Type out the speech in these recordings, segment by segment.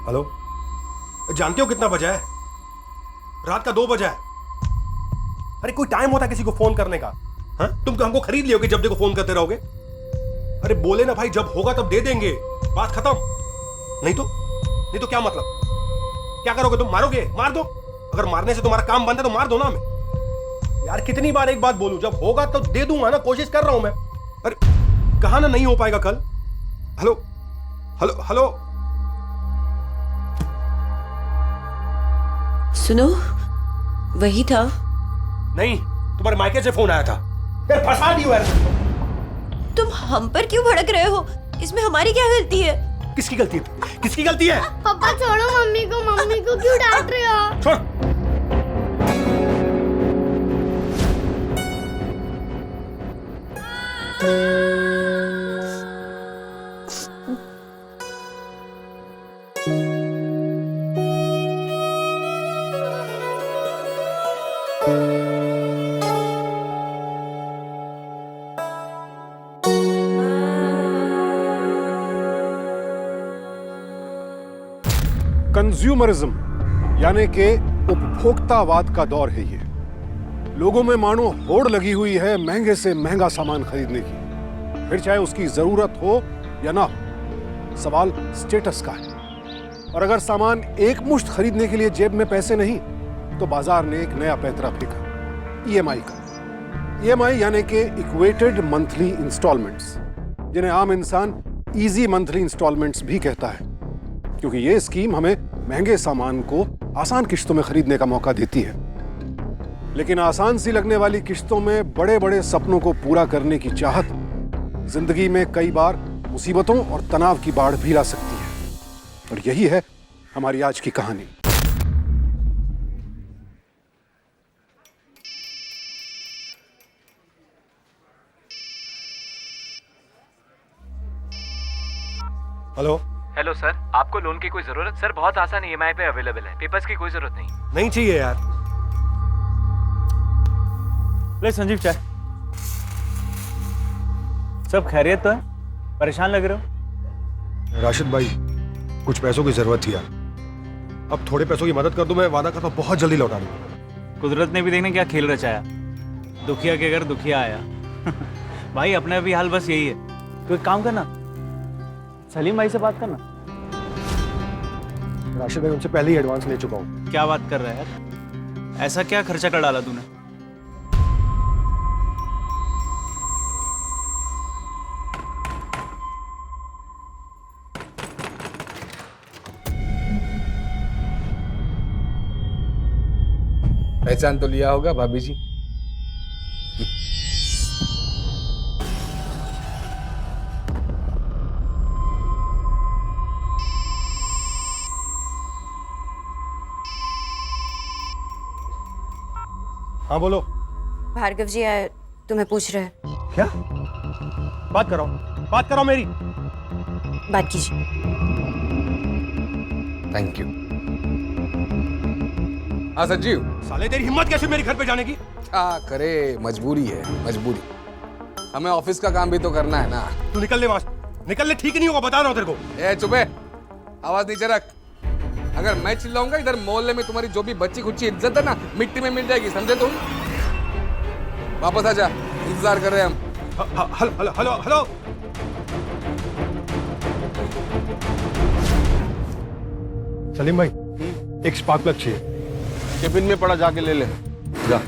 Hello, जानते हो कितना बजा है? रात का 2 बजा है। अरे कोई टाइम होता है किसी को फोन करने का? हाँ, तुम हमको खरीद लियोगे जब देखो फोन करते रहोगे। अरे बोले ना भाई, जब होगा तब दे देंगे, बात खत्म। नहीं तो क्या मतलब? क्या करोगे तुम? मारोगे? मार दो। अगर मारने से तुम्हारा काम बंद है तो मार दो ना हमें। यार कितनी बार एक बात बोलूं, जब होगा तो दे दूंगा ना, कोशिश कर रहा हूं मैं। अरे कहा ना नहीं हो पाएगा कल। हेलो हेलो हेलो, सुनो, वही था। नहीं, तुम्हारे मायके से फोन आया था। यार फंसा दियो यार। तुम हम पर क्यों भड़क रहे हो? इसमें हमारी क्या गलती है? किसकी गलती है? किसकी गलती है? पापा छोड़ो मम्मी को क्यों डांट रहे हो? छोड़। कंज्यूमरिज्म यानी कि उपभोक्तावाद का दौर है ये। लोगों में मानो होड़ लगी हुई है महंगे से महंगा सामान खरीदने की, फिर चाहे उसकी जरूरत हो या ना हो। सवाल स्टेटस का है। और अगर सामान एक मुश्त खरीदने के लिए जेब में पैसे नहीं, तो बाजार ने एक नया पैंतरा फेंका, ईएमआई का। ईएमआई यानी कि इक्वेटेड मंथली इंस्टॉलमेंट्स, जिन्हें आम इंसान इजी मंथली इंस्टॉलमेंट्स भी कहता है, क्योंकि ये स्कीम हमें महंगे सामान को आसान किश्तों में खरीदने का मौका देती है। लेकिन आसान सी लगने वाली किश्तों में बड़े बड़े सपनों को पूरा करने की चाहत जिंदगी में कई बार मुसीबतों और तनाव की बाढ़ भी ला सकती है। और यही है हमारी आज की कहानी। हेलो हेलो सर, आपको लोन की कोई जरूरत? सर बहुत आसान ईएमआई पे अवेलेबल है, पेपर्स की कोई जरूरत नहीं। नहीं चाहिए यार। ले संजीव चाय। सब खैरियत तो है? परेशान लग रहे हो? राशिद भाई, कुछ पैसों की जरूरत थी यार। अब थोड़े पैसों की मदद कर दो, मैं वादा करता हूँ बहुत जल्दी लौटा दूंगा। कुदरत ने भी देखने क्या खेल रचाया, दुखिया के घर दुखिया आया। भाई अपने भी हाल बस यही है। तो एक काम करना, सलीम भाई से बात करना। राशिद भाई, उनसे पहले ही एडवांस ले चुका हूँ। क्या बात कर रहा है यार? ऐसा क्या खर्चा कर डाला तूने? पहचान तो लिया होगा भाभी जी। हाँ बोलो। भार्गव जी आए, तुम्हें पूछ रहे हैं। क्या? बात करो मेरी। बात कीजिए। Thank you. हाँ संजीव। साले तेरी हिम्मत कैसे मेरे घर पे जाने की? क्या करे, मजबूरी है, मजबूरी। हमें ऑफिस का काम भी तो करना है ना। तू निकल ले वहां से। निकल ले, ठीक नहीं होगा, बता रहा हूँ तेरे को। ए चुप है, आवाज नीचे रख। अगर मैं चिल्लाऊंगा इधर मोहल्ले में तुम्हारी जो भी बच्ची कुच्ची इज्जत है ना, मिट्टी में मिल जाएगी, समझे तुम? वापस आ जा, इंतजार कर रहे हैं हम। Hello hello hello. सलीम भाई, एक स्पार्क प्लग चाहिए। टिफिन में पड़ा, जाके ले ले जा।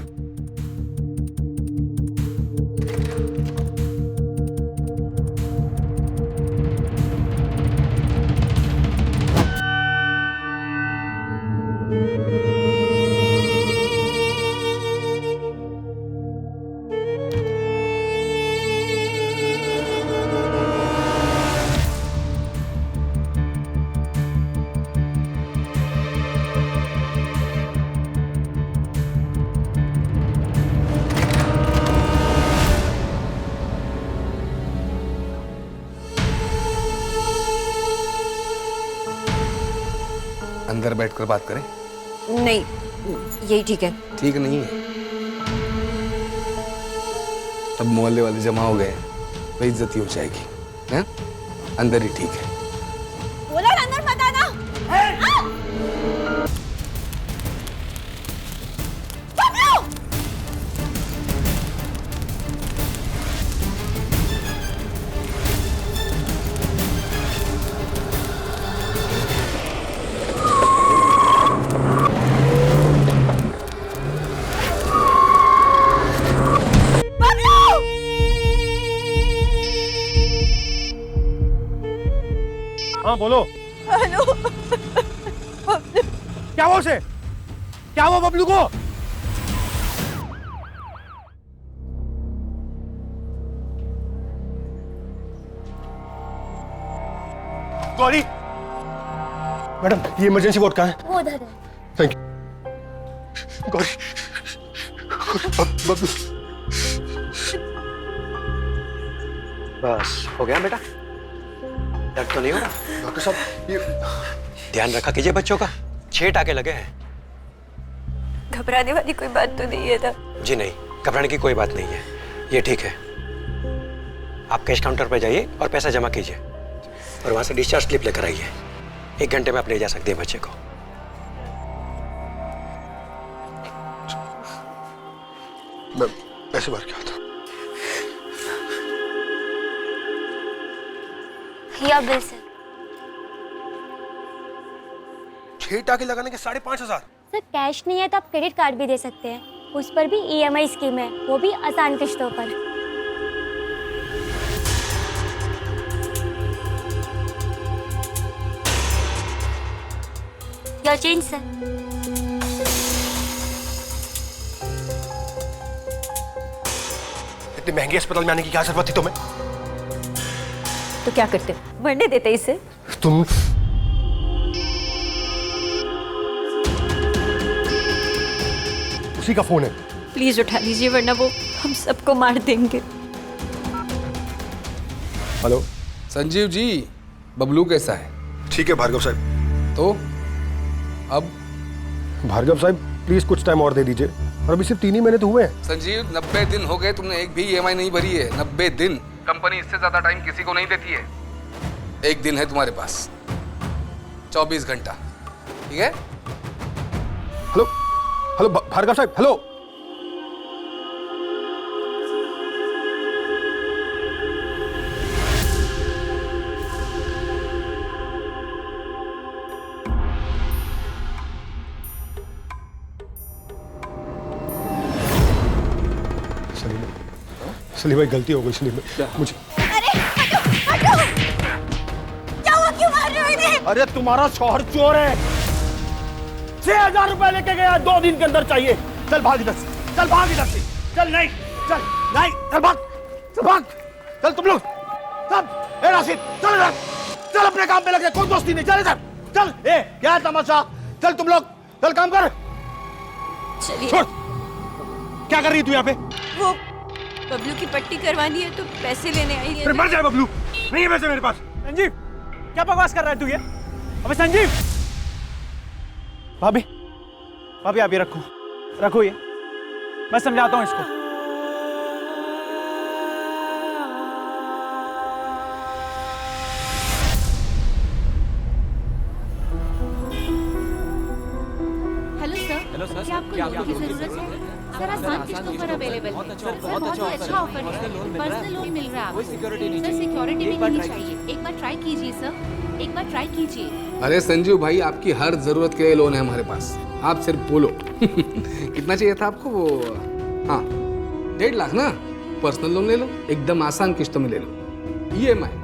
अंदर बैठकर बात करें? नहीं, यही ठीक है। ठीक नहीं है। अब मोहल्ले वाले जमा हो गए, बेइज्जती हो जाएगी। हैं? अंदर ही ठीक है। बोला अंदर मत आना। हाँ बोलो। हेलो। क्या हुआ उसे? क्या हुआ बबलू को? गौरी, मैडम ये इमरजेंसी वार्ड कहाँ है? वो उधर है। Thank you. गौरी, बबलू। बस हो गया बेटा, दर्द तो नहीं हो रहा? डॉक्टर साहब ये ध्यान रखा कीजिए बच्चों का, 6 टाके लगे हैं। घबराने वाली कोई बात तो नहीं है ना? जी नहीं, घबराने की कोई बात नहीं है, ये ठीक है। आप कैश काउंटर पर जाइए और पैसा जमा कीजिए और वहां से डिस्चार्ज स्लिप लेकर आइए। 1 घंटे में आप ले जा सकते हैं बच्चे को। मैं पैसे भर के आता हूँ। या बिल सर। 6 टाके लगाने के 5,500। सर कैश नहीं है तो आप क्रेडिट कार्ड भी दे सकते हैं, उस पर भी EMI स्कीम है, वो भी आसान किश्तों पर। Your change sir. इतने महंगे अस्पताल में आने की क्या जरूरत थी तुम्हें? तो क्या करते? मरने देते इसे? तुम उसी का फोन है। प्लीज उठा लीजिए वरना वो हम सबको मार देंगे। हेलो। संजीव जी, बबलू कैसा है? ठीक है भार्गव साहब। तो अब भार्गव साहब प्लीज कुछ टाइम और दे दीजिए, और अभी सिर्फ 3 ही महीने तो हुए हैं। संजीव 90 दिन हो गए, तुमने एक भी EMI नहीं भरी है। 90 दिन। कंपनी इससे ज्यादा टाइम किसी को नहीं देती है। 1 दिन है तुम्हारे पास, 24 घंटा, ठीक है? हेलो हेलो भार्गव साहब, हेलो। सलीम भाई गलती हो गई। सलीम भाई मुझे। अरे हटो हटो! क्या हुआ, क्यों मार रहे हो इन्हें? अरे तुम्हारा शौहर चोर है, 6,000 रुपए लेके गया, 2 दिन के अंदर चाहिए। चल भाग इधर से, चल भाग इधर से, चल नहीं, चल नहीं, चल भाग, चल भाग, चल तुम लोग सब। ए राशिद चल इधर, चल अपने काम पे लगे, कोई दोस्ती नहीं, चल इधर, चल। ए क्या है तमाशा, चल तुम लोग, चल काम कर। चलिए। छोड़, क्या कर रही है तू यहाँ पे? वो बबलू की पट्टी करवानी है तो पैसे लेने आई है। फिर मर जाए बबलू, नहीं है पैसे मेरे पास। संजीव, क्या बकवास कर रहा है तू ये? अबे संजीव! भाभी, भाभी आप ये रखो, रखो ये, मैं समझाता हूँ इसको। हेलो सर, क्या आपको लोन की जरूरत है? सर आसान किस्तों पर अवेलेबल है। सर बहुत ही अच्छा ऑफर है, पर्सनल लोन मिल रहा है आपको। सर सिक्योरिटी भी नहीं चाहिए, एक बार ट्राई कीजिए सर, एक बार ट्राई कीजिए। अरे संजीव भाई, आपकी हर जरूरत के लिए लोन है हमारे पास, आप सिर्फ बोलो। कितना चाहिए था आपको? वो हाँ 1.5 लाख ना? पर्सनल लोन ले लो, एकदम आसान किस्तों में ले लो, EMI।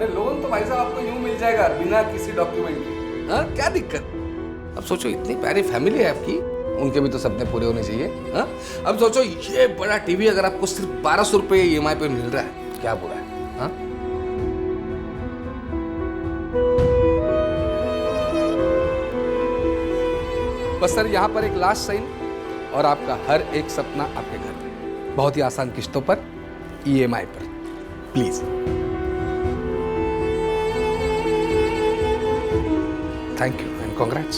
लोन तो भाई साहब आपको यूं मिल जाएगा बिना किसी डॉक्यूमेंट के। हाँ क्या दिक्कत? अब सोचो इतनी प्यारी फैमिली है आपकी, उनके भी तो सपने पूरे होने चाहिए। हाँ अब सोचो ये बड़ा टीवी अगर आपको सिर्फ 1200 रुपये EMI पे मिल रहा है, क्या बुरा है? हाँ बस सर यहाँ पर एक लास्ट साइन और आपका हर एक सपना आपके घर में, बहुत ही आसान किस्तों पर, EMI पर, please. Thank you and congrats.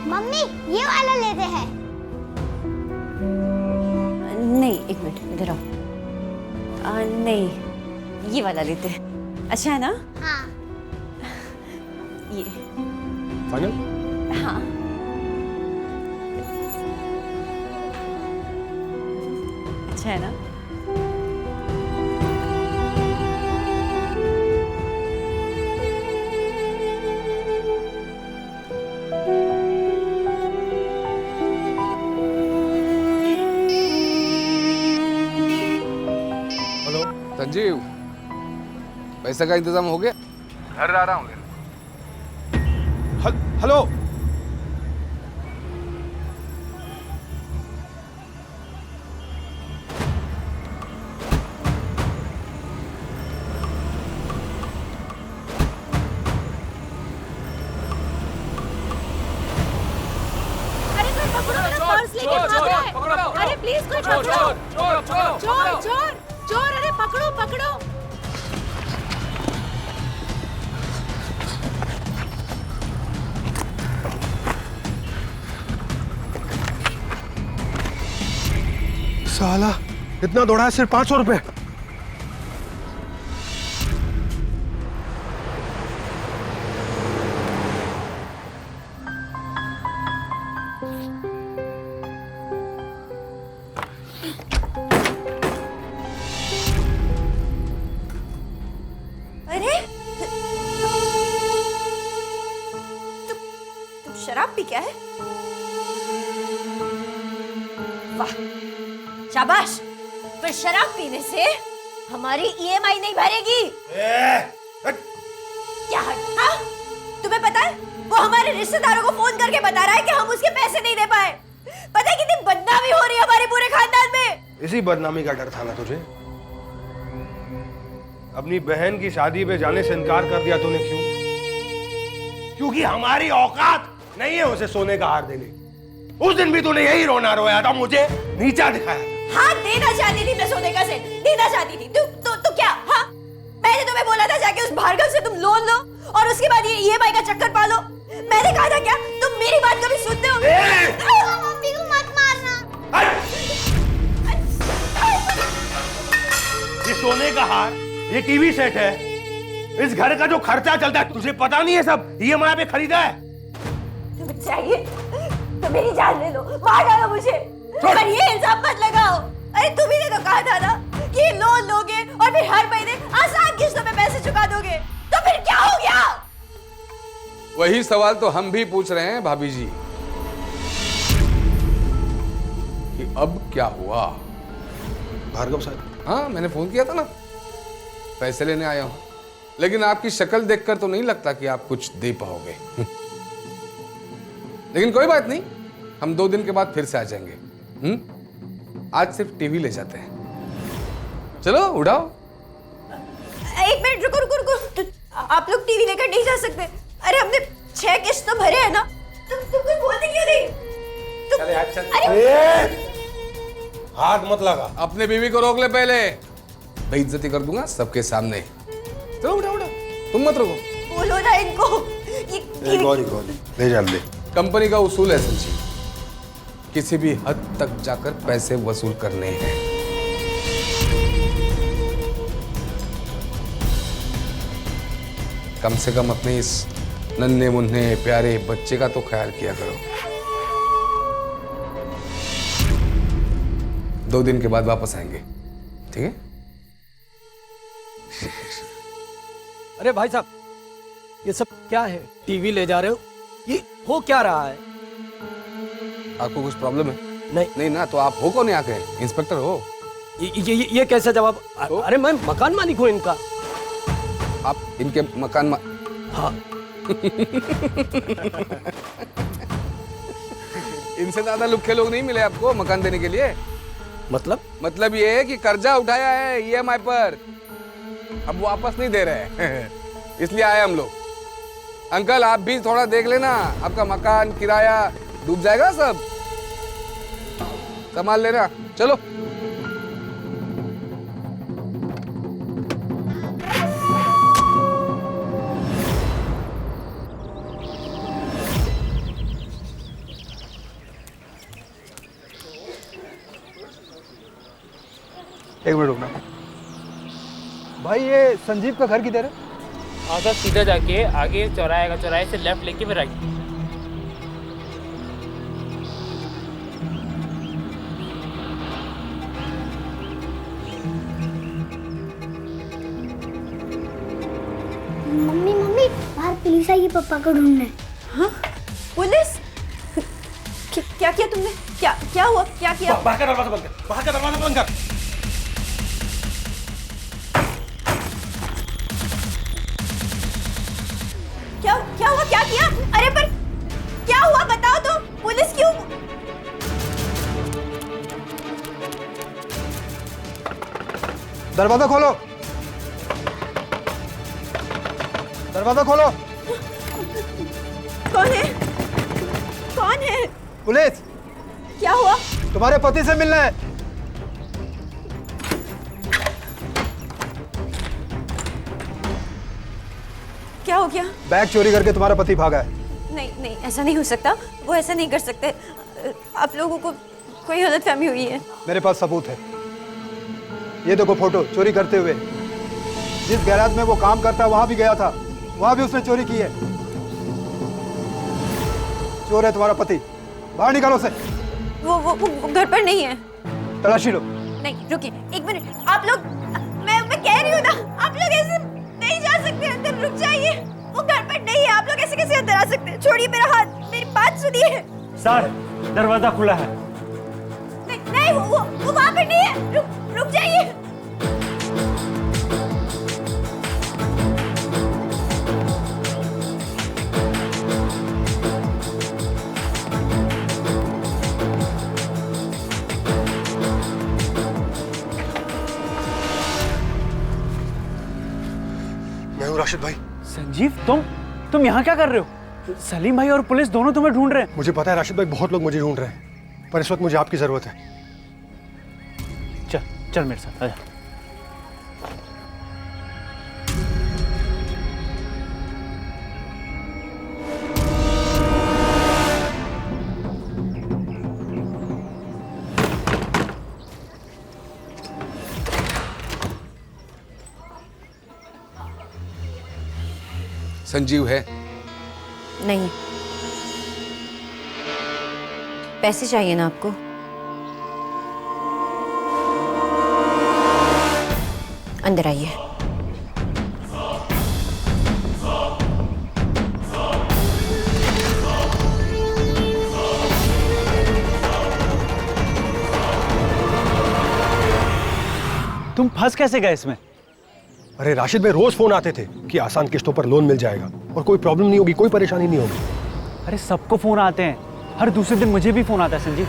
Mummy ये वाला लेते हैं। नहीं, एक मिनट इधर आओ। नहीं, ये वाला लेते हैं। अच्छा है ना? हाँ। ये फाइनल? हाँ। अच्छा है ना? हेलो संजीव, पैसे का इंतजाम हो गया? घर आ रहा हूँ। हेलो। अरे कोई पकड़ो, मेरा पर्स लेके भाग रहा है। अरे प्लीज कोई पकड़ो। चोर चोर चोर, अरे पकड़ो पकड़ो। साला इतना दौड़ा है, सिर्फ 500 रुपए। अरे तुम शराब पी क्या है? वाह, शाबाश। पर शराब पीने से हमारी ईएमआई नहीं भरेगी। क्या हाँ? तुम्हें पता है वो हमारे रिश्तेदारों को फोन करके बता रहा है कि हम उसके पैसे नहीं दे पाए। पता है कितनी बदनामी हो रही है हमारे पूरे खानदान में। इसी बदनामी का डर था ना तुझे? अपनी बहन की शादी पे जाने से इनकार कर दिया तूने, क्यों? क्योंकि हमारी औकात नहीं है उसे सोने का हार देने। उस दिन भी तूने यही रोना रोया था, मुझे नीचा दिखाया था। हाँ, देना चाहती थी मैं सोने का सेट, देना चाहती थी। तो क्या? हाँ, मैंने तुम्हें बोला था जाके उस भार्गव से तुम लोन लो और उसके बाद ये ईएमआई का चक्कर पालो। मैंने कहा था क्या? तुम मेरी बात कभी सुनते हो? मम्मी को मत मारना। ये सोने का हार, ये टीवी सेट है, इस घर का जो खर्चा चलता है तुझे पता नहीं है? सब ईएमआई पे खरीदा है। तुम्हें चाहिए तो मेरी जान ले लो, मार डालो मुझे, पर ये इल्जाम मत लगाओ। अरे तुम्ही ने तो कहा था ना कि लोन लोगे और फिर हर महीने आसान किस्तों में पैसे चुका दोगे, तो फिर क्या हो गया? वही सवाल तो हम भी पूछ रहे हैं भाभी जी कि अब क्या हुआ। भार्गव साहब, हाँ, मैंने फोन किया था ना, पैसे लेने आया हूं, लेकिन आपकी शक्ल देखकर तो नहीं लगता कि आप कुछ दे पाओगे। लेकिन कोई बात नहीं, हम 2 दिन के बाद फिर से आ जाएंगे। आज सिर्फ टीवी ले जाते हैं। चलो उड़ाओ। एक मिनट, रुको रुको रुको। आप लोग टीवी लेकर नहीं जा सकते। अरे हमने 6 किस्त तो भरे हैं ना। तुम कुछ बोलते क्यों नहीं? चले आज चल। हाथ मत लगा। अपने बीवी को रोक ले, पहले बेइज्जती कर दूंगा सबके सामने। चलो उड़ा उड़ा, तुम मत रुको। बोलो ना इनको। ये गौरी ले जा ले। कंपनी का उसूल है संजीव, किसी भी हद तक जाकर पैसे वसूल करने हैं। कम से कम अपने इस नन्हे मुन्ने प्यारे बच्चे का तो ख्याल किया करो। 2 दिन के बाद वापस आएंगे, ठीक है? अरे भाई साहब, ये सब क्या है? टीवी ले जा रहे हो, ये हो क्या रहा है? आपको कुछ प्रॉब्लम है? नहीं नहीं ना, तो आप हो कौन यहाँ के? इंस्पेक्टर हो? ये कैसा जवाब? अरे मैं मकान मालिक हूँ इनका। आप इनके मकान हाँ। इनसे ज्यादा लुक्खे लोग नहीं मिले आपको मकान देने के लिए। मतलब ये है कि कर्जा उठाया है ईएमआई पर, अब वापस नहीं दे रहे। इसलिए आए हम लोग। अंकल आप भी थोड़ा देख लेना, आपका मकान किराया डूब जाएगा, सब संभाल लेना। चलो एक मिनट रुकना भाई, ये संजीव का घर किधर है? और सर सीधा जाके आगे चौराहा आएगा, चौराहे से लेफ्ट लेके फिर राइट। मम्मी मम्मी बाहर पुलिस आई है पापा को ढूंढने। हाँ? पुलिस? क्या किया तुमने? क्या हुआ? क्या किया? बाहर का दरवाजा बंद कर, बाहर का दरवाजा बंद कर। क्या हुआ? क्या किया? अरे पर क्या हुआ बताओ तो। पुलिस क्यों? दरवाजा खोलो, दरवाजा खोलो। कौन है? कौन है? पुलिस। क्या हुआ? तुम्हारे पति से मिलना है। क्या हो गया? बैग चोरी करके तुम्हारा पति भागा है। नहीं ऐसा नहीं हो सकता, वो ऐसा नहीं कर सकते। आप लोगों को कोई गलतफहमी हुई है। मेरे पास सबूत है, ये देखो फोटो चोरी करते हुए। जिस गैराज में वो काम करता है वहां भी गया था, वहां भी उसने चोरी की है। चोर है तुम्हारा पति, बाहर निकालो उसे। वो घर पर नहीं है। तलाशी लो। नहीं रुकिए एक मिनट, आप लोग, मैं कह रही हूँ ना, आप लोग ऐसे नहीं जा सकते अंदर, रुक जाइए। वो घर पर नहीं है, आप लोग ऐसे कैसे अंदर आ सकते हैं? छोड़िए मेरा हाथ, मेरी बात सुनिए। सर दरवाजा खुला है। नहीं वो वहां पर नहीं है, रुक जाइए। मैं हूँ राशिद भाई। संजीव तुम यहाँ क्या कर रहे हो? सलीम भाई और पुलिस दोनों तुम्हें ढूंढ रहे हैं। मुझे पता है राशिद भाई, बहुत लोग मुझे ढूंढ रहे हैं, पर इस वक्त मुझे आपकी जरूरत है। चल मेरे साथ आजा। संजीव है? नहीं, पैसे चाहिए ना आपको? अंदर आइए। तुम फंस कैसे गए इसमें? अरे राशिद भाई, रोज फोन आते थे कि आसान किस्तों पर लोन मिल जाएगा और कोई प्रॉब्लम नहीं होगी, कोई परेशानी नहीं होगी। अरे सबको फोन आते हैं, हर दूसरे दिन मुझे भी फोन आता है संजीव।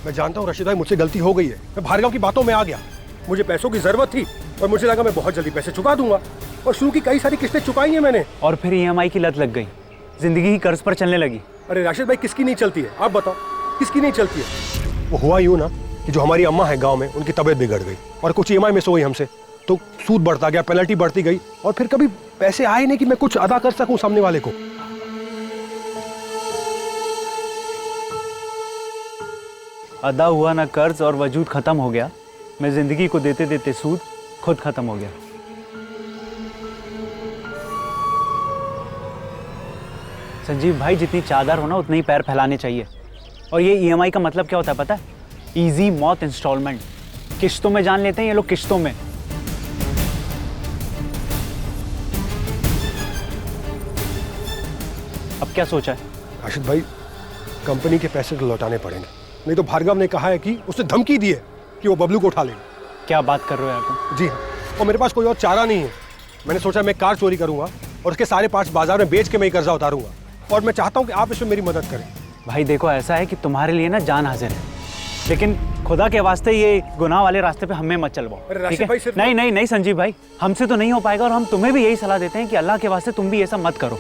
मैं जानता हूँ रशीद भाई, मुझसे गलती हो गई है। मैं भार्गव की बातों में आ गया। मुझे पैसों की जरूरत थी और मुझे लगा मैं बहुत जल्दी पैसे चुका दूंगा, और शुरू की कई सारी किस्तें चुकाई हैं मैंने। और फिर ईएमआई की लत लग गई, जिंदगी ही कर्ज पर चलने लगी। अरे राशिद भाई, किसकी नहीं चलती है? आप बताओ किसकी नहीं चलती है? वो हुआ यूं ना कि जो हमारी अम्मा है गाँव में, उनकी तबीयत बिगड़ गई और कुछ ईएमआई मिस हो गई हमसे, तो सूद बढ़ता गया, पेनल्टी बढ़ती गई, और फिर कभी पैसे आए नहीं कि मैं कुछ अदा कर सकूं सामने वाले को। अदा हुआ ना कर्ज और वजूद खत्म हो गया। मैं जिंदगी को देते देते सूद खुद खत्म हो गया। संजीव भाई, जितनी चादर हो ना उतने ही पैर फैलाने चाहिए। और ये ईएमआई का मतलब क्या होता है पता है? इजी मौत इंस्टॉलमेंट। किश्तों में जान लेते हैं ये लोग, किश्तों में। अब क्या सोचा है? राशिद भाई, कंपनी के पैसे तो लौटाने पड़ेंगे, नहीं तो भार्गव ने कहा है कि उसने धमकी दी है कि वो बबलू को उठा लेगा। क्या बात कर रहे हो यार तुम? जी हाँ, और मेरे पास कोई और चारा नहीं है। मैंने सोचा मैं कार चोरी करूंगा और उसके सारे पार्ट्स बाजार में बेच के मैं ही कर्जा उतारूंगा, और मैं चाहता हूं कि आप इसमें मेरी मदद करें। भाई देखो, ऐसा है कि तुम्हारे लिए ना जान हाजिर है, लेकिन खुदा के वास्ते ये गुनाह वाले रास्ते पे हमें मत चलवाओ। अरे राशिद ठीक भाई, है? सिर्फ नहीं नहीं नहीं संजीव भाई, हमसे तो नहीं हो पाएगा, और हम तुम्हें भी यही सलाह देते हैं कि अल्लाह के वास्ते तुम भी ये सब मत करो।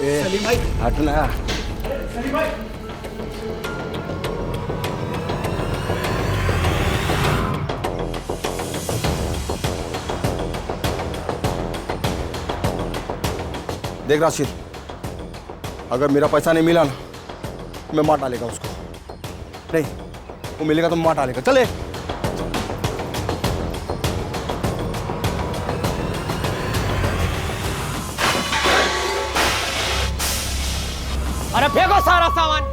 सलीम भाई हटना। सलीम भाई देख राशिद, अगर मेरा पैसा नहीं मिला ना मैं मार डालेगा उसको। नहीं, वो मिलेगा तो मार डालेगा। चले। अरे फेंको सारा सामान।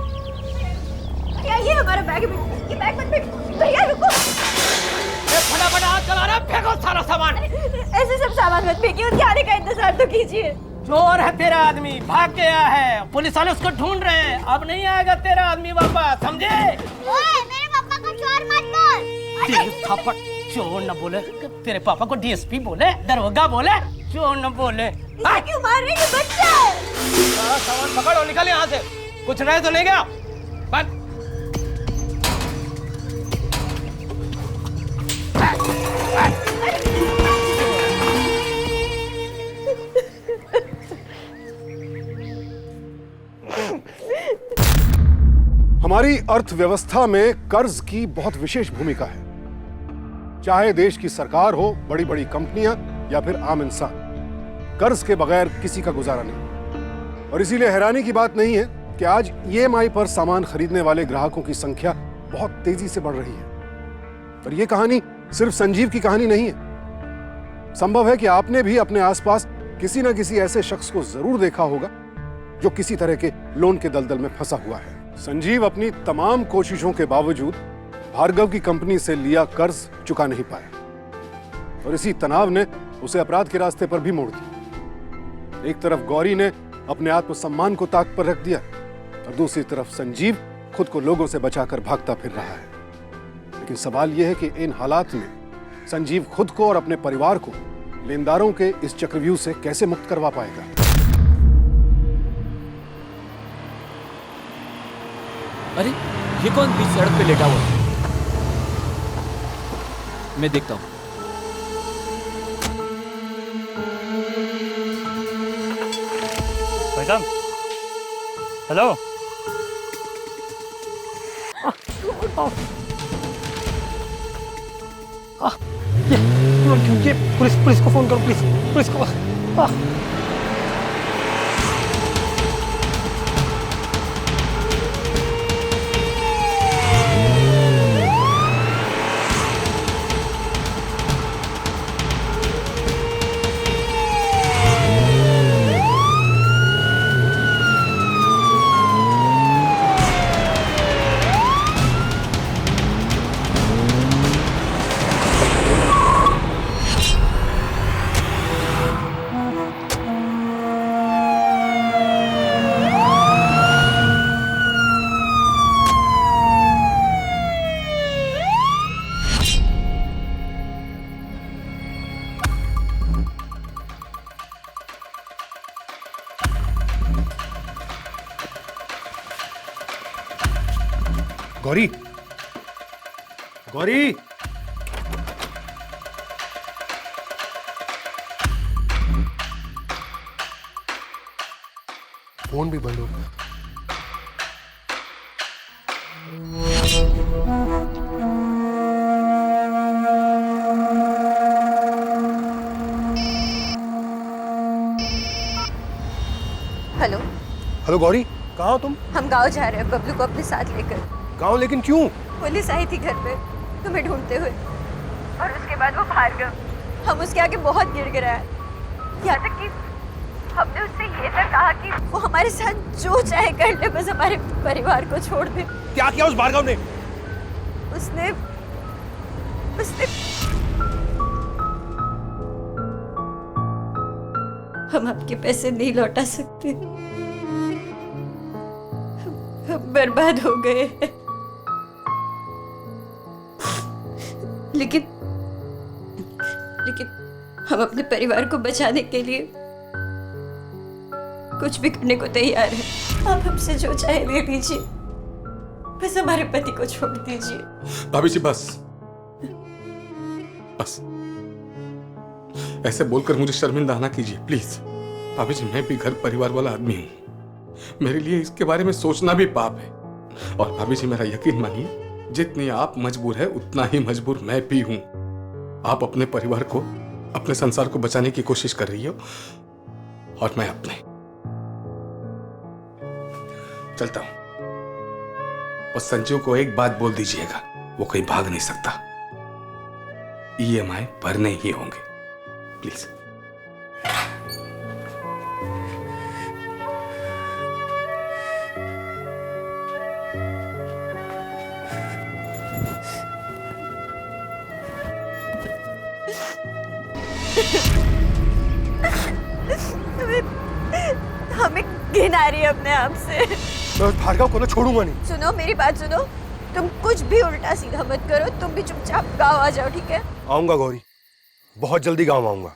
ये हमारा बैग है, ये बैग मत फेंको। भैया रुको, फटाफट हाथ चला रहा, फेंको सारा सामान। ऐसे सब सामान मत फेंकिए, उनके आने का इंतजार तो कीजिए। चोर है तेरा आदमी, भाग गया है, पुलिस वाले उसको ढूंढ रहे हैं, अब नहीं आएगा तेरा आदमी वापस, समझे? ओए, मेरे पापा को चोर मत बोल। तेरे थप्पड़, चोर न बोले, तेरे पापा को डीएसपी बोले, दरोगा बोले, चोर न बोले। क्यों मार रहे हैं बच्चा? सामान पकड़ो, निकल यहाँ से, कुछ रहे तो नहीं गया। बंद। हमारी अर्थव्यवस्था में कर्ज की बहुत विशेष भूमिका है। चाहे देश की सरकार हो, बड़ी बड़ी कंपनियां या फिर आम इंसान, कर्ज के बगैर किसी का गुजारा नहीं। और इसीलिए हैरानी की बात नहीं है कि आज ईएमआई पर सामान खरीदने वाले ग्राहकों की संख्या बहुत तेजी से बढ़ रही है। और यह कहानी सिर्फ संजीव की कहानी नहीं है। संभव है कि आपने भी अपने आसपास किसी न किसी ऐसे शख्स को जरूर देखा होगा जो किसी तरह के लोन के दलदल में फंसा हुआ है। संजीव अपनी तमाम कोशिशों के बावजूद भार्गव की कंपनी से लिया कर्ज चुका नहीं पाए और इसी तनाव ने उसे अपराध के रास्ते पर भी मोड़ दिया। एक तरफ गौरी ने अपने आत्मसम्मान को ताक पर रख दिया और दूसरी तरफ संजीव खुद को लोगों से बचाकर भागता फिर रहा है। लेकिन सवाल यह है कि इन हालात में संजीव खुद को और अपने परिवार को लेनदारों के इस चक्रव्यूह से कैसे मुक्त करवा पाएगा। अरे ये कौन बीच सड़क पे लेटा हुआ? मैं देखता हूं। भाई साहब, हेलो। ये पुलिस को फोन करो, पुलिस को। गौरी, गौरी, फोन भी बंद हो गया। हेलो हेलो गौरी, कहाँ हो तुम? हम गांव जा रहे हैं बबलू को अपने साथ लेकर। गांव? लेकिन क्यों? पुलिस आई थी घर पे तुम्हें ढूंढते हुए और उसके बाद वो भार्गव, हम उसके आगे बहुत गिड़गिड़ाए, यहाँ तक कि हमने उससे ये तक कहा कि वो हमारे साथ जो चाहे कर ले, बस हमारे परिवार को छोड़ दे। क्या किया उस भार्गव ने? उसने हम आपके पैसे नहीं लौटा सकते, हम बर्बाद हो गए हैं। लेकिन हम अपने परिवार को बचाने के लिए कुछ भी करने को तैयार हैं। आप हमसे जो चाहे ले लीजिए, बस हमारे पति को छोड़ दीजिए। भाभी जी बस बस, ऐसे बोलकर मुझे शर्मिंदा ना कीजिए प्लीज। भाभी जी, मैं भी घर परिवार वाला आदमी हूँ। मेरे लिए इसके बारे में सोचना भी पाप है। और भाभी जी, मेरा यकीन मानिए, जितनी आप मजबूर है उतना ही मजबूर मैं भी हूं। आप अपने परिवार को, अपने संसार को बचाने की कोशिश कर रही हो और मैं अपने। चलता हूं। और संजू को एक बात बोल दीजिएगा, वो कहीं भाग नहीं सकता। EMI भरने ही होंगे, प्लीज। हमें घिन आ रही है अपने आप से। मैं भार्गव को ना छोड़ूंगा नहीं। सुनो मेरी बात सुनो, तुम कुछ भी उल्टा सीधा मत करो, तुम भी चुपचाप गाँव आ जाओ, ठीक है? आऊंगा गौरी, बहुत जल्दी गाँव आऊंगा,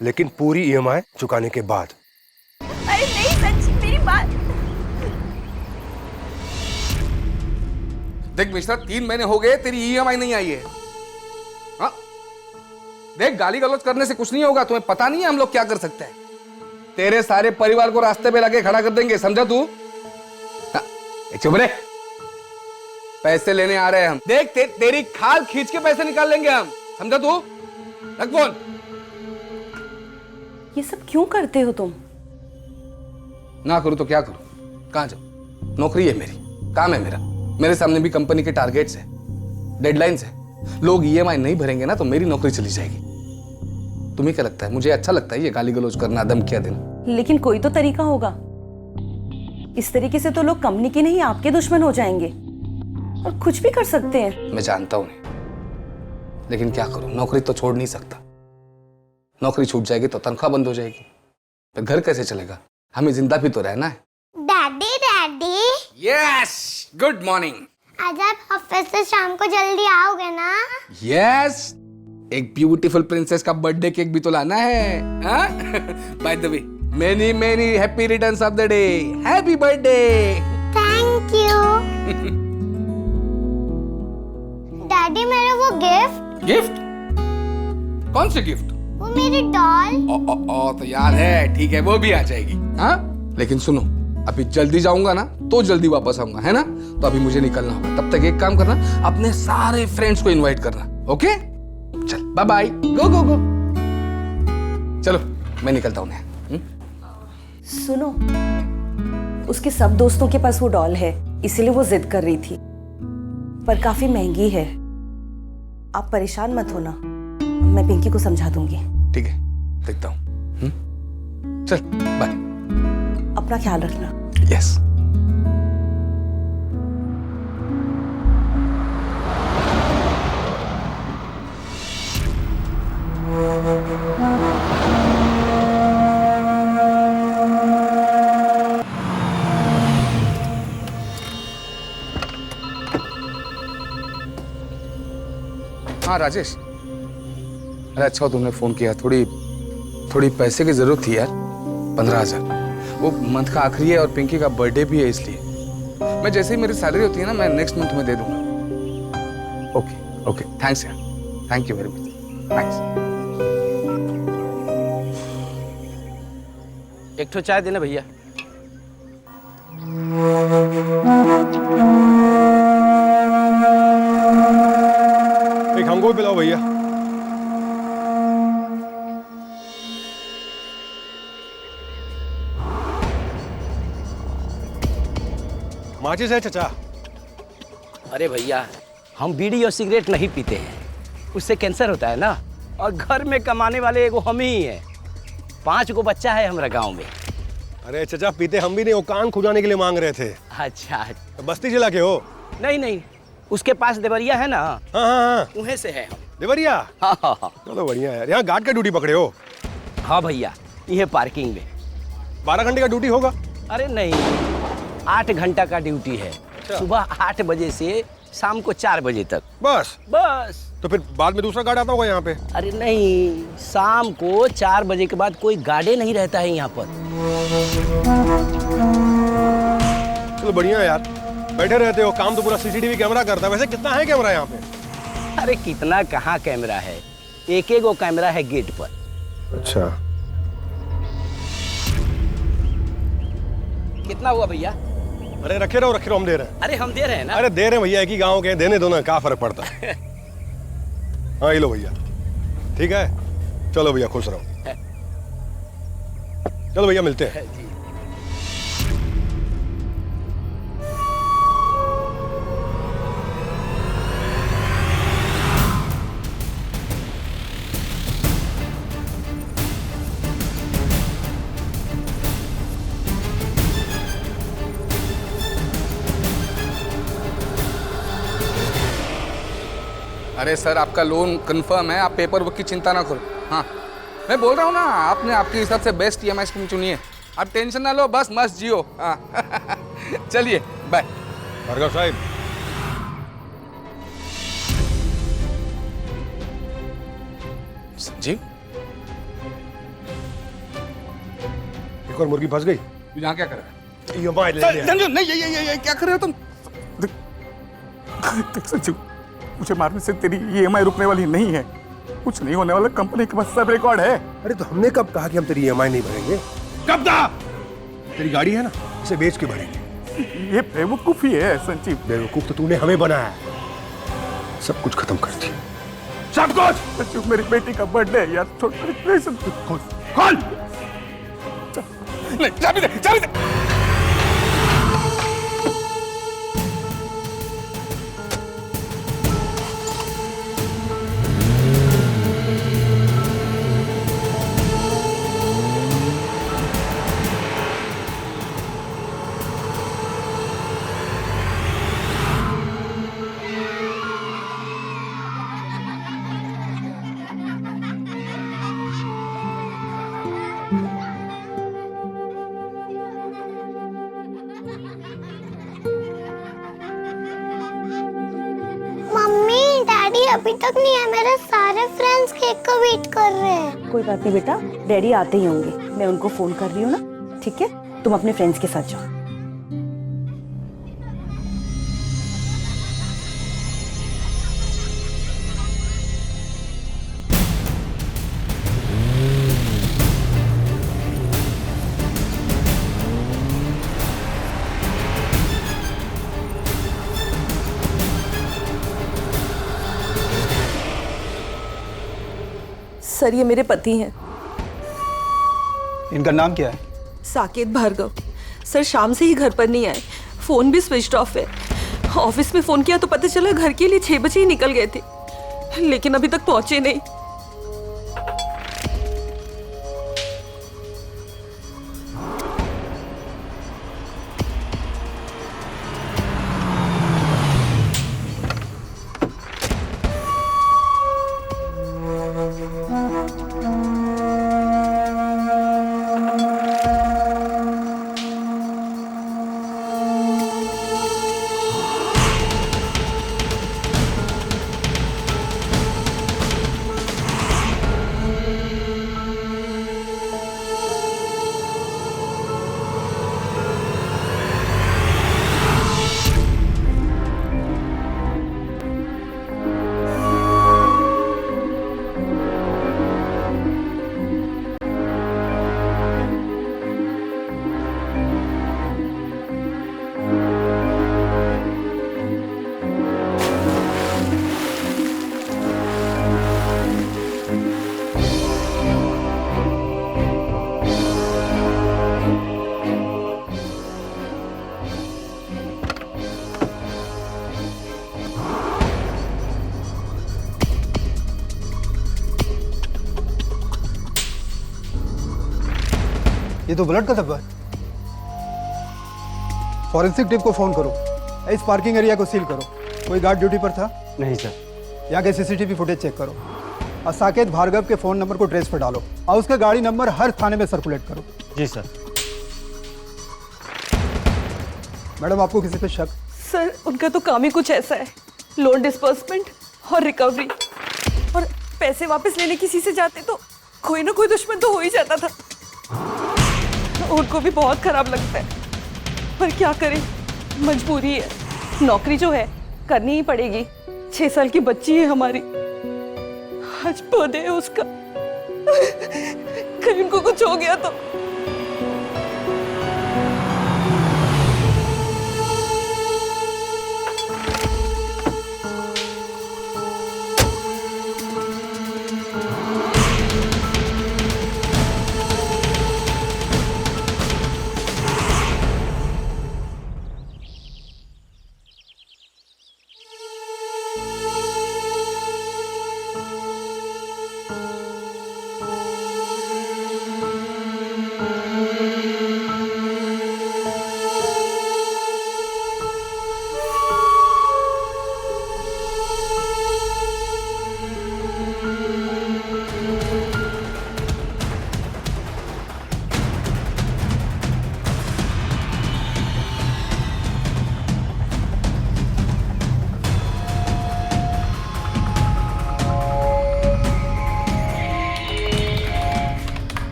लेकिन पूरी EMI चुकाने के बाद। अरे नहीं सच्ची, मेरी बात। देख मिश्रा, 3 महीने हो गए तेरी EMI नहीं आई है। हाँ? देख, गाली गलौज करने से कुछ नहीं होगा। तुम्हें पता नहीं है हम लोग क्या कर सकते हैं? तेरे सारे परिवार को रास्ते पे लगे खड़ा कर देंगे, समझा तू? चुप रहे। पैसे लेने आ रहे हैं हम। देख, तेरी खाल खींच के पैसे निकाल लेंगे हम, समझा तू? रख फोन। ये सब क्यों करते हो तुम? ना करूं तो क्या करूं? कहां जाऊं? नौकरी है मेरी, काम है मेरा। मेरे सामने भी कंपनी के टारगेट्स है, डेडलाइंस है। लोग EMI नहीं भरेंगे ना तो मेरी नौकरी चली जाएगी। तुम्हें क्या लगता है मुझे अच्छा लगता है ये गाली गलौज करना, धमकियां देना? लेकिन कोई तो तरीका होगा। इस तरीके से तो लोग कंपनी के नहीं आपके दुश्मन हो जाएंगे और कुछ भी कर सकते हैं। मैं जानता हूं, लेकिन क्या करूं, नौकरी तो छोड़ नहीं सकता। नौकरी छूट जाएगी तो तनख्वाह बंद हो जाएगी, तो घर कैसे चलेगा? हमें जिंदा भी तो रहना है। Daddy daddy. Yes, good morning. आज आप ऑफिस से शाम को जल्दी आओगे ना? यस, एक ब्यूटीफुल प्रिंसेस का बर्थडे केक भी तो लाना है। By the way, many many happy returns of the day. Happy birthday. Thank you. Daddy, मेरा वो गिफ्ट। गिफ्ट? कौन सी गिफ्ट? वो मेरी डॉल। तो याद है, ठीक है, वो भी आ जाएगी। हाँ, लेकिन सुनो, अभी जल्दी जाऊंगा ना तो जल्दी वापस आऊंगा, है ना? तो अभी मुझे निकलना होगा। तब तक एक काम करना, अपने सारे फ्रेंड्स को इनवाइट करना, ओके? चल, बाय बाय। गो गो गो। चलो, मैं निकलता हूँ। सुनो, उसके सब दोस्तों के पास वो डॉल है, इसीलिए वो जिद कर रही थी, पर काफी महंगी है। आप परेशान मत होना, मैं पिंकी को समझा दूंगी। ठीक है, देखता हूँ। चल, बाय। अपना ख्याल रखना। यस। हाँ राजेश, अरे अच्छा तुमने फोन किया। थोड़ी पैसे की जरूरत थी यार, 15,000। वो मंथ का आखिरी है और पिंकी का बर्थडे भी है, इसलिए मैं जैसे ही मेरी सैलरी होती है ना, मैं नेक्स्ट मंथ में दे दूंगा। ओके ओके, थैंक्स यार, thank you very much, thanks. एक ठो चाय देना भैया। एक हमको भी पिलाओ भैया। माचिस है चचा? अरे भैया, हम बीड़ी और सिगरेट नहीं पीते हैं, उससे कैंसर होता है ना। और घर में कमाने वाले एगो हम ही हैं। 5 गो बच्चा है हमारा गांव में। अरे चचा, पीते हम भी नहीं, वो कान खुजाने के लिए मांग रहे थे। अच्छा, बस्ती जिला के हो? नहीं, उसके पास देवरिया है ना। हाँ, उन्हें से है हम। देवरिया? हाँ। चलो बढ़िया यार। यहाँ गार्ड का ड्यूटी पकड़े हो? हाँ भैया, ये पार्किंग में। 12 घंटे का ड्यूटी होगा? अरे नहीं, 8 घंटा का ड्यूटी है। सुबह 8 बजे से शाम को 4 बजे तक। बस? तो फिर बाद में दूसरा गार्ड आता होगा यहाँ पे? अरे नहीं, शाम को 4 बजे के बाद कोई गार्डे नहीं रहता है यहाँ पर। चलो बढ़िया यार, बैठे रहते हो, काम तो पूरा CCTV कैमरा करता है। वैसे कितना है कैमरा यहाँ पे? अरे कितना कहाँ कैमरा है, एक गो कैमरा है गेट पर। अच्छा, कितना हुआ भैया? अरे रखे रहो हम दे रहे हैं। अरे हम दे रहे हैं ना। अरे दे रहे हैं भैया, एक ही गांव के, देने दो ना, क्या फर्क पड़ता है। हाँ ये लो भैया, ठीक है, चलो भैया खुश रहो। चलो भैया मिलते हैं। अरे सर, आपका लोन कंफर्म है, आप पेपर वर्क की चिंता ना करो। हाँ मैं बोल रहा हूँ ना, आपने आपके हिसाब से बेस्ट EMI स्कीम चुनी है, आप टेंशन ना लो, बस मस्त जियो। हाँ चलिए बाय। भार्गव साहब, जी एक और मुर्गी फंस गई। तू यहाँ क्या कर रहा है? EMI ले लिया। संजू नहीं, ये क्या कर रहे हो तुम? देख संजू, मुझे मारने से तेरी EMI रुकने वाली नहीं है। कुछ नहीं होने वाला, कंपनी के पास सब रिकॉर्ड है। अरे तो हमने कब कहा कि हम तेरी EMI नहीं भरेंगे? कब कहा? तेरी गाड़ी है ना, इसे बेच के भरेंगे। ये बेवकूफी है संजीव। बेवकूफ तो तूने हमें बनाया है, सब कुछ खत्म कर दिया, सब कुछ। संजीव, मेरी बेटी का बर्थडे है यार, छोड़ खोल खोल। नहीं, चाबी दे, चाबी दे। अभी तक नहीं है, मेरे सारे फ्रेंड्स केक का वेट कर रहे हैं। कोई बात नहीं बेटा, डैडी आते ही होंगे, मैं उनको फोन कर रही हूँ ना, ठीक है? तुम अपने फ्रेंड्स के साथ जाओ। सर, ये मेरे पति हैं। इनका नाम क्या है? साकेत भार्गव। सर शाम से ही घर पर नहीं आए, फोन भी स्विच ऑफ है। ऑफिस में फोन किया तो पता चला घर के लिए 6 बजे ही निकल गए थे, लेकिन अभी तक पहुंचे नहीं। ये तो ब्लड का धब्बा है। फॉरेंसिक टीम को फोन करो, इस पार्किंग एरिया को सील करो। कोई गार्ड ड्यूटी पर था? नहीं सर। यहाँ के CCTV फुटेज चेक करो और साकेत भार्गव के फोन नंबर को ट्रेस पर डालो और उसका गाड़ी नंबर हर थाने में सर्कुलेट करो। जी सर। मैडम, आपको किसी पे शक? सर, उनका तो काम ही कुछ ऐसा है, लोन डिस्बर्समेंट और रिकवरी, और पैसे वापस लेने किसी से जाते तो कोई ना कोई दुश्मन तो हो ही जाता था। उनको भी बहुत खराब लगता है, पर क्या करें, मजबूरी है। नौकरी जो है करनी ही पड़ेगी। 6 साल की बच्ची है हमारी, आज बर्थडे है उसका, कहीं उनको कुछ हो गया तो।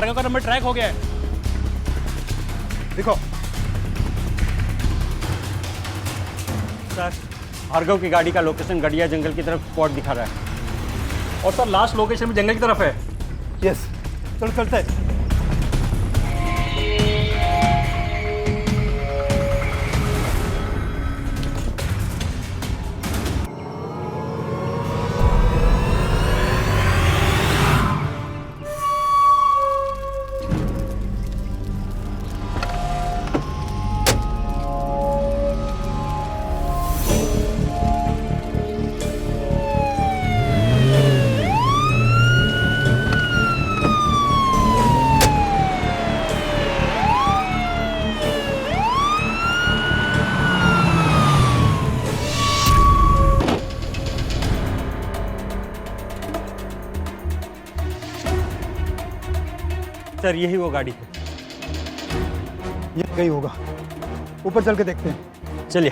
भार्गव का नंबर ट्रैक हो गया है। देखो सर, भार्गव की गाड़ी का लोकेशन गड़िया जंगल की तरफ स्पॉट दिखा रहा है। और सर लास्ट लोकेशन भी जंगल की तरफ है। यस, चलो चलते हैं। सर यही वो गाड़ी है। ये कहीं होगा, ऊपर चल के देखते हैं। चलिए।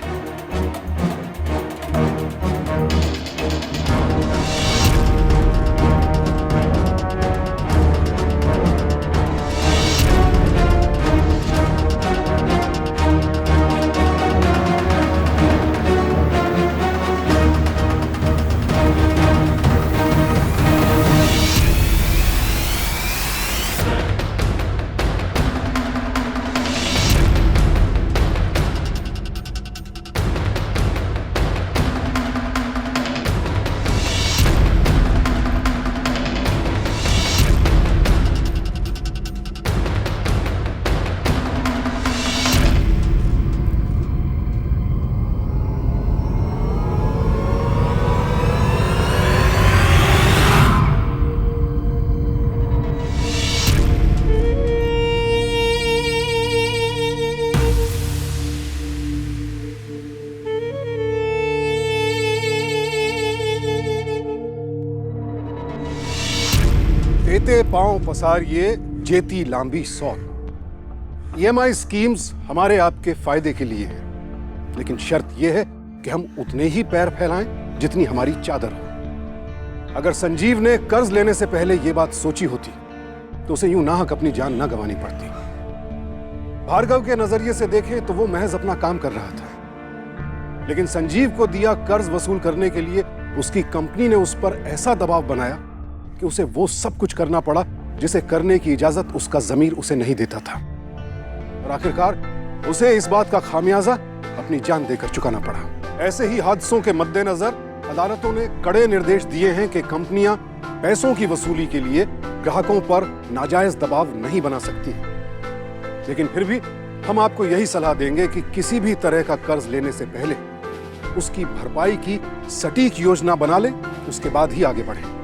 देते पांव पसारिए जेती लांबी सौत। ईएमआई स्कीम्स हमारे आपके फायदे के लिए है, लेकिन शर्त यह है कि हम उतने ही पैर फैलाएं जितनी हमारी चादर हो। अगर संजीव ने कर्ज लेने से पहले यह बात सोची होती तो उसे यूं नाहक अपनी जान न गंवानी पड़ती। भार्गव के नजरिए से देखें तो वो महज अपना काम कर रहा था, लेकिन संजीव को दिया कर्ज वसूल करने के लिए उसकी कंपनी ने उस पर ऐसा दबाव बनाया कि उसे वो सब कुछ करना पड़ा जिसे करने की इजाजत उसका जमीर उसे नहीं देता था। और आखिरकार उसे इस बात का खामियाजा अपनी जान देकर चुकाना पड़ा। ऐसे ही हादसों के मद्देनजर अदालतों ने कड़े निर्देश दिए हैं कि कंपनियां पैसों की वसूली के लिए ग्राहकों पर नाजायज दबाव नहीं बना सकती। लेकिन फिर भी हम आपको यही सलाह देंगे कि किसी भी तरह का कर्ज लेने से पहले उसकी भरपाई की सटीक योजना बना ले, उसके बाद ही आगे बढ़े।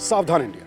सावधान इंडिया।